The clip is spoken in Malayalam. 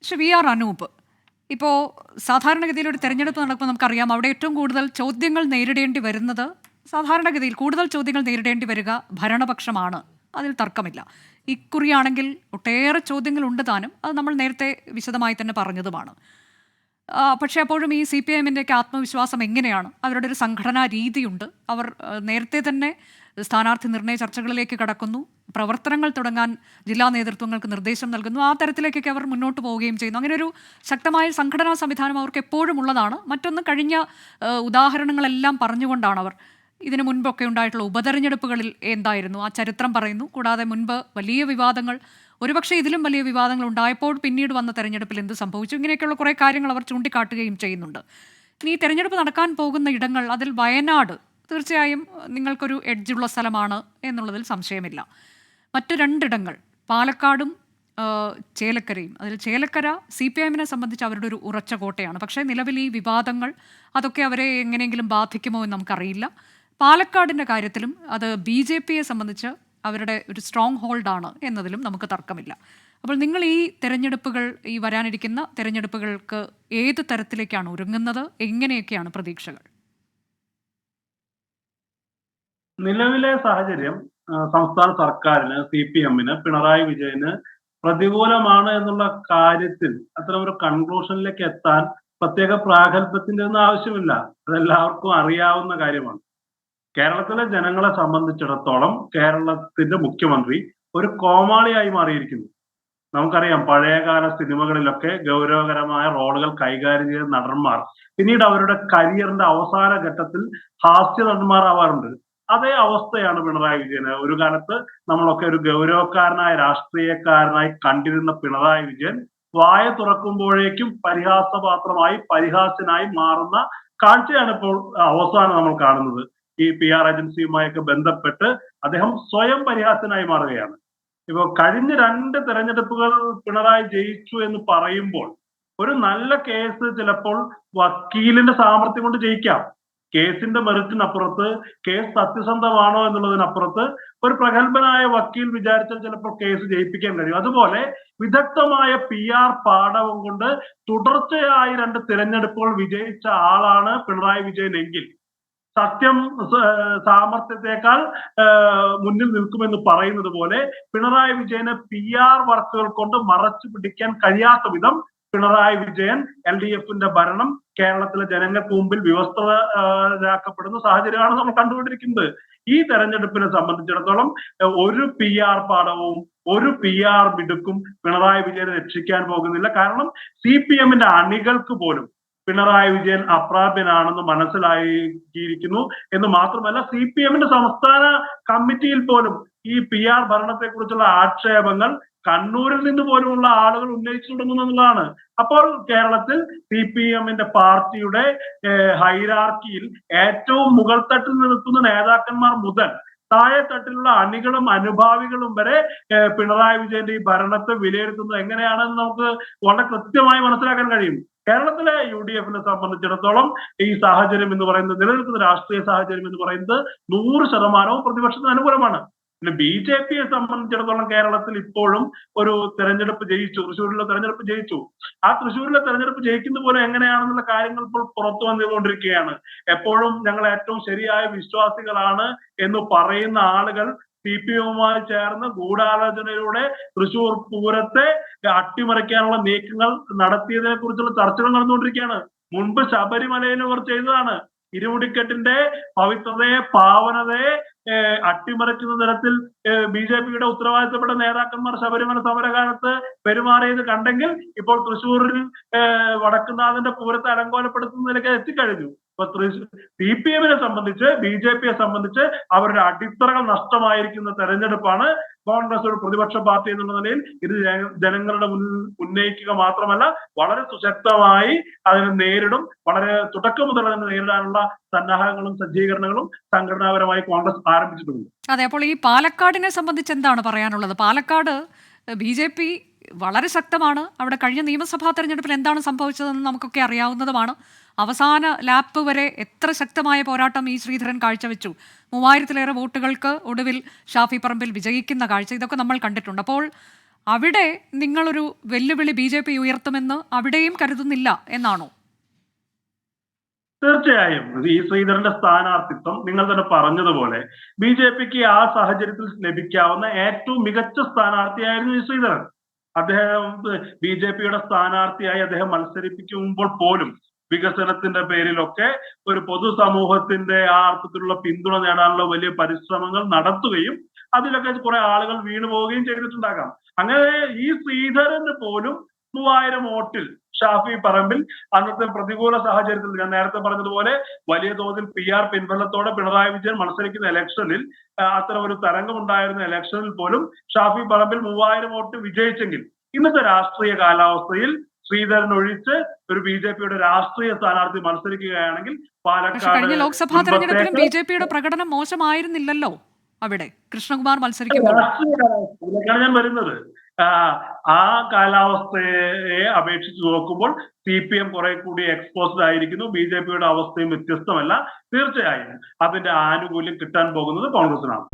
പക്ഷെ വി ആർ അനൂപ്, ഇപ്പോൾ സാധാരണഗതിയിൽ ഒരു തെരഞ്ഞെടുപ്പ് നടക്കുമ്പോൾ നമുക്കറിയാം അവിടെ ഏറ്റവും കൂടുതൽ ചോദ്യങ്ങൾ നേരിടേണ്ടി വരുന്നത്, സാധാരണഗതിയിൽ കൂടുതൽ ചോദ്യങ്ങൾ നേരിടേണ്ടി വരിക ഭരണപക്ഷമാണ്. അതിൽ തർക്കമില്ല. ഇക്കുറിയാണെങ്കിൽ ഒട്ടേറെ ചോദ്യങ്ങൾ ഉണ്ട് താനും, അത് നമ്മൾ നേരത്തെ വിശദമായി തന്നെ പറഞ്ഞതുമാണ്. പക്ഷേ അപ്പോഴും ഈ സി പി എമ്മിൻ്റെയൊക്കെ ആത്മവിശ്വാസം എങ്ങനെയാണ്? അവരുടെ ഒരു സംഘടനാ രീതിയുണ്ട്. അവർ നേരത്തെ തന്നെ സ്ഥാനാർത്ഥി നിർണയ ചർച്ചകളിലേക്ക് കടക്കുന്നു, പ്രവർത്തനങ്ങൾ തുടങ്ങാൻ ജില്ലാ നേതൃത്വങ്ങൾക്ക് നിർദ്ദേശം നൽകുന്നു. ആ തരത്തിലേക്കൊക്കെ അവർ മുന്നോട്ട് പോവുകയും ചെയ്യുന്നു. അങ്ങനെ ഒരു ശക്തമായ സംഘടനാ സംവിധാനം അവർക്ക് എപ്പോഴും ഉള്ളതാണ്. മറ്റൊന്ന്, കഴിഞ്ഞ ഉദാഹരണങ്ങളെല്ലാം പറഞ്ഞുകൊണ്ടാണ് അവർ ഇതിനു മുൻപൊക്കെ ഉണ്ടായിട്ടുള്ള ഉപതെരഞ്ഞെടുപ്പുകളിൽ എന്തായിരുന്നു ആ ചരിത്രം പറയുന്നു. കൂടാതെ മുൻപ് വലിയ വിവാദങ്ങൾ, ഒരുപക്ഷെ ഇതിലും വലിയ വിവാദങ്ങൾ ഉണ്ടായപ്പോൾ പിന്നീട് വന്ന തെരഞ്ഞെടുപ്പിൽ എന്ത് സംഭവിച്ചു, ഇങ്ങനെയൊക്കെയുള്ള കുറേ കാര്യങ്ങൾ അവർ ചൂണ്ടിക്കാട്ടുകയും ചെയ്യുന്നുണ്ട്. ഇനി ഈ തെരഞ്ഞെടുപ്പ് നടക്കാൻ പോകുന്ന ഇടങ്ങൾ, അതിൽ വയനാട് തീർച്ചയായും നിങ്ങൾക്കൊരു എഡ്ജുള്ള സ്ഥലമാണ് എന്നുള്ളതിൽ സംശയമില്ല. മറ്റ് രണ്ടിടങ്ങൾ പാലക്കാടും ചേലക്കരയും. അതിൽ ചേലക്കര സി പി എമ്മിനെ സംബന്ധിച്ച് അവരുടെ ഒരു ഉറച്ച കോട്ടയാണ്. പക്ഷേ നിലവിൽ ഈ വിവാദങ്ങൾ അതൊക്കെ അവരെ എങ്ങനെയെങ്കിലും ബാധിക്കുമോ എന്ന് നമുക്കറിയില്ല. പാലക്കാടിൻ്റെ കാര്യത്തിലും അത് ബി ജെ പിയെ സംബന്ധിച്ച് അവരുടെ ഒരു സ്ട്രോങ് ഹോൾഡാണ് എന്നതിലും നമുക്ക് തർക്കമില്ല. അപ്പോൾ നിങ്ങൾ ഈ തെരഞ്ഞെടുപ്പുകൾ, ഈ വരാനിരിക്കുന്ന തെരഞ്ഞെടുപ്പുകൾക്ക് ഏത് തരത്തിലേക്കാണ് ഒരുങ്ങുന്നത്? എങ്ങനെയൊക്കെയാണ് പ്രതീക്ഷകൾ? നിലവിലെ സാഹചര്യം സംസ്ഥാന സർക്കാരിന്, സി പി എമ്മിന്, പിണറായി വിജയന് പ്രതികൂലമാണ് എന്നുള്ള കാര്യത്തിൽ അത്തരം ഒരു കൺക്ലൂഷനിലേക്ക് എത്താൻ പ്രത്യേക പ്രാഗൽഭ്യത്തിന്റെ ഒന്നും ആവശ്യമില്ല. അതെല്ലാവർക്കും അറിയാവുന്ന കാര്യമാണ്. കേരളത്തിലെ ജനങ്ങളെ സംബന്ധിച്ചിടത്തോളം കേരളത്തിന്റെ മുഖ്യമന്ത്രി ഒരു കോമാളിയായി മാറിയിരിക്കുന്നു. നമുക്കറിയാം, പഴയകാല സിനിമകളിലൊക്കെ ഗൗരവകരമായ റോളുകൾ കൈകാര്യം ചെയ്ത നടന്മാർ പിന്നീട് അവരുടെ കരിയറിന്റെ അവസാന ഘട്ടത്തിൽ ഹാസ്യ നടന്മാരാവാറുണ്ട്. അതേ അവസ്ഥയാണ് പിണറായി വിജയന്. ഒരു കാലത്ത് നമ്മളൊക്കെ ഒരു ഗൗരവക്കാരനായ രാഷ്ട്രീയക്കാരനായി കണ്ടിരുന്ന പിണറായി വിജയൻ വായ തുറക്കുമ്പോഴേക്കും പരിഹാസപാത്രമായി, പരിഹാസ്യനായി മാറുന്ന കാഴ്ചയാണ് ഇപ്പോൾ അവസാനം നമ്മൾ കാണുന്നത്. ഈ പി ആർ ഏജൻസിയുമായൊക്കെ ബന്ധപ്പെട്ട് അദ്ദേഹം സ്വയം പരിഹാസ്യനായി മാറുകയാണ്. ഇപ്പൊ കഴിഞ്ഞ 2 തെരഞ്ഞെടുപ്പുകൾ പിണറായി ജയിച്ചു എന്ന് പറയുമ്പോൾ ഒരു നല്ല കേസ് ചിലപ്പോൾ വക്കീലിന്റെ സാമർത്ഥ്യം കൊണ്ട് ജയിക്കാം. കേസിന്റെ മെറിറ്റിനപ്പുറത്ത്, കേസ് സത്യസന്ധമാണോ എന്നുള്ളതിനപ്പുറത്ത് ഒരു പ്രഗത്ഭനായ വക്കീൽ വിചാരിച്ചാൽ ചിലപ്പോൾ കേസ് ജയിപ്പിക്കാൻ കഴിയും. അതുപോലെ വിദഗ്ധമായ പി ആർ പാടവം കൊണ്ട് തുടർച്ചയായി 2 തിരഞ്ഞെടുപ്പുകൾ വിജയിച്ച ആളാണ് പിണറായി വിജയൻ എങ്കിൽ സത്യം സാമർത്ഥ്യത്തെക്കാൾ മുന്നിൽ നിൽക്കുമെന്ന് പറയുന്നത് പോലെ പിണറായി വിജയന് പി ആർ വർക്കുകൾ കൊണ്ട് മറച്ചു പിടിക്കാൻ കഴിയാത്ത വിധം പിണറായി വിജയൻ, എൽ ഡി എഫിന്റെ ഭരണം കേരളത്തിലെ ജനങ്ങൾക്ക് മുമ്പിൽ വിവസ്ത്രരാക്കപ്പെടുന്ന സാഹചര്യമാണ് നമ്മൾ കണ്ടുകൊണ്ടിരിക്കുന്നത്. ഈ തെരഞ്ഞെടുപ്പിനെ സംബന്ധിച്ചിടത്തോളം ഒരു പി ആർ പാഠവും ഒരു പി ആർ മിടുക്കും പിണറായി വിജയനെ രക്ഷിക്കാൻ പോകുന്നില്ല. കാരണം സി പി എമ്മിന്റെ അണികൾക്ക് പോലും പിണറായി വിജയൻ അപ്രാപ്യനാണെന്ന് മനസ്സിലാക്കിയിരിക്കുന്നു എന്ന് മാത്രമല്ല, സി പി എമ്മിന്റെ സംസ്ഥാന കമ്മിറ്റിയിൽ പോലും ഈ പി ആർ ഭരണത്തെ കുറിച്ചുള്ള ആക്ഷേപങ്ങൾ കണ്ണൂരിൽ നിന്ന് പോലുമുള്ള ആളുകൾ ഉന്നയിച്ചു തുടങ്ങുന്നതാണ്. അപ്പോൾ കേരളത്തിൽ സി പി എമ്മിന്റെ പാർട്ടിയുടെ ഹൈറാർക്കിയിൽ ഏറ്റവും മുകൾ തട്ടിൽ നിൽക്കുന്ന നേതാക്കന്മാർ മുതൽ താഴെത്തട്ടിലുള്ള അണികളും അനുഭാവികളും വരെ പിണറായി വിജയന്റെ ഈ ഭരണത്തെ വിലയിരുത്തുന്നത് എങ്ങനെയാണെന്ന് നമുക്ക് വളരെ കൃത്യമായി മനസ്സിലാക്കാൻ കഴിയും. കേരളത്തിലെ യു ഡി എഫിനെ സംബന്ധിച്ചിടത്തോളം ഈ സാഹചര്യം എന്ന് പറയുന്നത്, നിലനിൽക്കുന്ന രാഷ്ട്രീയ സാഹചര്യം എന്ന് പറയുന്നത് 100% പ്രതിപക്ഷത്തിന് അനുകൂലമാണ്. പിന്നെ ബി ജെ പിയെ സംബന്ധിച്ചിടത്തോളം കേരളത്തിൽ ഇപ്പോഴും ഒരു തെരഞ്ഞെടുപ്പ് ജയിച്ചു, തൃശ്ശൂരിലെ തെരഞ്ഞെടുപ്പ് ജയിച്ചു. ആ തൃശ്ശൂരിലെ തെരഞ്ഞെടുപ്പ് ജയിക്കുന്ന പോലെ എങ്ങനെയാണെന്നുള്ള കാര്യങ്ങൾ ഇപ്പോൾ പുറത്തു വന്നുകൊണ്ടിരിക്കുകയാണ്. എപ്പോഴും ഞങ്ങൾ ഏറ്റവും ശരിയായ വിശ്വാസികളാണ് എന്ന് പറയുന്ന ആളുകൾ സി പി എമ്മുമായി ചേർന്ന് ഗൂഢാലോചനയിലൂടെ തൃശ്ശൂർ പൂരത്തെ അട്ടിമറിക്കാനുള്ള നീക്കങ്ങൾ നടത്തിയതിനെ കുറിച്ചുള്ള ചർച്ചകൾ നടന്നുകൊണ്ടിരിക്കുകയാണ്. മുൻപ് ശബരിമലയിൽ അവർ ചെയ്തതാണ്. ഇരുമുടിക്കെട്ടിന്റെ പവിത്രതയെ, പാവനതയെ അട്ടിമറിക്കുന്ന തരത്തിൽ ബി ജെ പിയുടെ ഉത്തരവാദിത്തപ്പെട്ട നേതാക്കന്മാർ ശബരിമല സമരകാലത്ത് പെരുമാറിയത് കണ്ടെങ്കിൽ ഇപ്പോൾ തൃശ്ശൂരിൽ വടക്കുന്നാഥന്റെ പൂരത്തെ അലങ്കോലപ്പെടുത്തുന്നതിലേക്ക് എത്തിക്കഴിഞ്ഞു. ഇപ്പൊ സി പി എമ്മിനെ സംബന്ധിച്ച്, ബി ജെ പിയെ സംബന്ധിച്ച് അവരുടെ അടിത്തറകൾ നഷ്ടമായിരിക്കുന്ന തെരഞ്ഞെടുപ്പാണ്. കോൺഗ്രസ് ഒരു പ്രതിപക്ഷ പാർട്ടി എന്നുള്ള നിലയിൽ ഇത് ജനങ്ങളുടെ മുന്നിൽ ഉന്നയിക്കുക മാത്രമല്ല, വളരെ സുശക്തമായി അതിനെ നേരിടും. വളരെ തുടക്കം മുതൽ അതിനെ നേരിടാനുള്ള സന്നാഹങ്ങളും സജ്ജീകരണങ്ങളും സംഘടനാപരമായി കോൺഗ്രസ് ആരംഭിച്ചിട്ടുണ്ട്. അതെ, അപ്പോൾ ഈ പാലക്കാടിനെ സംബന്ധിച്ച് എന്താണ് പറയാനുള്ളത്? പാലക്കാട് ബി ജെ പി വളരെ ശക്തമാണ്. അവിടെ കഴിഞ്ഞ നിയമസഭാ തെരഞ്ഞെടുപ്പിൽ എന്താണ് സംഭവിച്ചതെന്ന് നമുക്കൊക്കെ അറിയാവുന്നതുമാണ്. അവസാന ലാപ്പ് വരെ എത്ര ശക്തമായ പോരാട്ടം ഈ ശ്രീധരൻ കാഴ്ചവെച്ചു. 3000-ലേറെ വോട്ടുകൾക്ക് ഒടുവിൽ ഷാഫി പറമ്പിൽ വിജയിക്കുന്ന കാഴ്ച, ഇതൊക്കെ നമ്മൾ കണ്ടിട്ടുണ്ട്. അപ്പോൾ അവിടെ നിങ്ങളൊരു വെല്ലുവിളി BJP ഉയർത്തുമെന്ന് അവിടെയും കരുതുന്നില്ല എന്നാണോ? തീർച്ചയായും ഈ ശ്രീധരന്റെ സ്ഥാനാർത്ഥിത്വം നിങ്ങൾ തന്നെ പറഞ്ഞതുപോലെ BJPക്ക് ആ സാഹചര്യത്തിൽ ലഭിക്കാവുന്ന ഏറ്റവും മികച്ച സ്ഥാനാർത്ഥിയായിരുന്നു ഈ ശ്രീധരൻ. അദ്ദേഹം BJPയുടെ സ്ഥാനാർത്ഥിയായി അദ്ദേഹം മത്സരിപ്പിക്കുമ്പോൾ പോലും വികസനത്തിന്റെ പേരിലൊക്കെ ഒരു പൊതുസമൂഹത്തിന്റെ ആ അർത്ഥത്തിലുള്ള പിന്തുണ നേടാനുള്ള വലിയ പരിശ്രമങ്ങൾ നടത്തുകയും അതിലൊക്കെ കുറെ ആളുകൾ വീണു പോവുകയും ചെയ്തിട്ടുണ്ടാകാം. അങ്ങനെ ഈ ശ്രീധരന് പോലും 3000 വോട്ടിൽ ഷാഫി പറമ്പിൽ അന്നത്തെ പ്രതികൂല സാഹചര്യത്തിൽ ഞാൻ നേരത്തെ പറഞ്ഞതുപോലെ വലിയ തോതിൽ PR പിൻബലത്തോടെ പിണറായി വിജയൻ മത്സരിക്കുന്ന ഇലക്ഷനിൽ അത്തരം ഒരു തരംഗം ഉണ്ടായിരുന്ന ഇലക്ഷനിൽ പോലും ഷാഫി പറമ്പിൽ 3000 വോട്ട് വിജയിച്ചെങ്കിൽ ഇന്നത്തെ രാഷ്ട്രീയ കാലാവസ്ഥയിൽ ശ്രീധരൻ ഒഴിച്ച് ഒരു BJPയുടെ രാഷ്ട്രീയ സ്ഥാനാർത്ഥി മത്സരിക്കുകയാണെങ്കിൽ പക്ഷെ കഴിഞ്ഞ ലോക്സഭാ തെരഞ്ഞെടുപ്പിലും BJPയുടെ പ്രകടനം മോശമായിരുന്നില്ലല്ലോ. അവിടെ കൃഷ്ണകുമാർ മത്സരിക്കുമ്പോൾ ഇതിലേക്കാണ് ഞാൻ വരുന്നത്. ആ കാലാവസ്ഥയെ അപേക്ഷിച്ച് നോക്കുമ്പോൾ CPM കുറെ കൂടി എക്സ്പോസ്ഡ് ആയിരിക്കുന്നു. BJPയുടെ അവസ്ഥയും വ്യത്യസ്തമല്ല. തീർച്ചയായും അതിന്റെ ആനുകൂല്യം കിട്ടാൻ പോകുന്നത് കോൺഗ്രസിനാണ്.